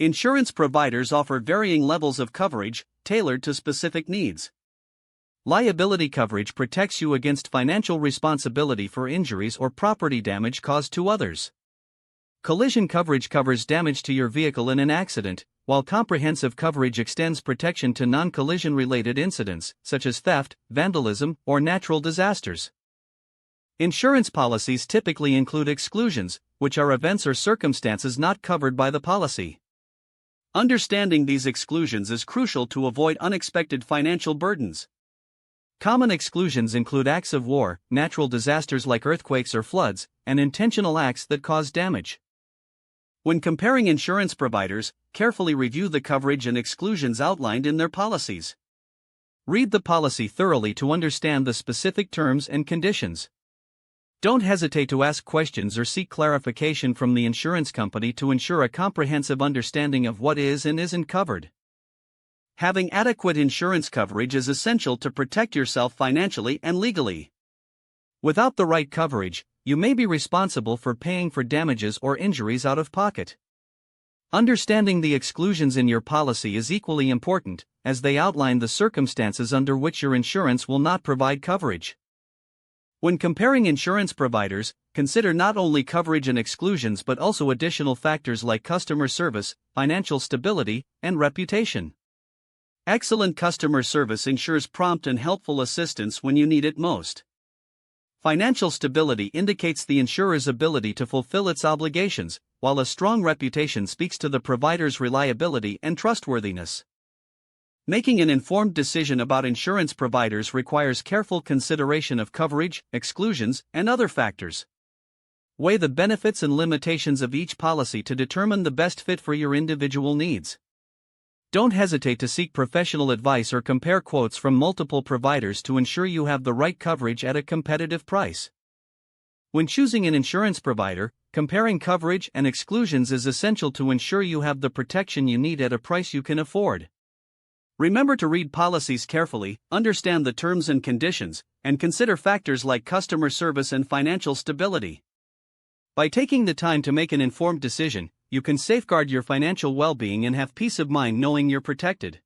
Insurance providers offer varying levels of coverage, tailored to specific needs. Liability coverage protects you against financial responsibility for injuries or property damage caused to others. Collision coverage covers damage to your vehicle in an accident, while comprehensive coverage extends protection to non-collision related incidents, such as theft, vandalism, or natural disasters. Insurance policies typically include exclusions, which are events or circumstances not covered by the policy. Understanding these exclusions is crucial to avoid unexpected financial burdens. Common exclusions include acts of war, natural disasters like earthquakes or floods, and intentional acts that cause damage. When comparing insurance providers, carefully review the coverage and exclusions outlined in their policies. Read the policy thoroughly to understand the specific terms and conditions. Don't hesitate to ask questions or seek clarification from the insurance company to ensure a comprehensive understanding of what is and isn't covered. Having adequate insurance coverage is essential to protect yourself financially and legally. Without the right coverage, you may be responsible for paying for damages or injuries out of pocket. Understanding the exclusions in your policy is equally important, as they outline the circumstances under which your insurance will not provide coverage. When comparing insurance providers, consider not only coverage and exclusions but also additional factors like customer service, financial stability, and reputation. Excellent customer service ensures prompt and helpful assistance when you need it most. Financial stability indicates the insurer's ability to fulfill its obligations, while a strong reputation speaks to the provider's reliability and trustworthiness. Making an informed decision about insurance providers requires careful consideration of coverage, exclusions, and other factors. Weigh the benefits and limitations of each policy to determine the best fit for your individual needs. Don't hesitate to seek professional advice or compare quotes from multiple providers to ensure you have the right coverage at a competitive price. When choosing an insurance provider, comparing coverage and exclusions is essential to ensure you have the protection you need at a price you can afford. Remember to read policies carefully, understand the terms and conditions, and consider factors like customer service and financial stability. By taking the time to make an informed decision, you can safeguard your financial well-being and have peace of mind knowing you're protected.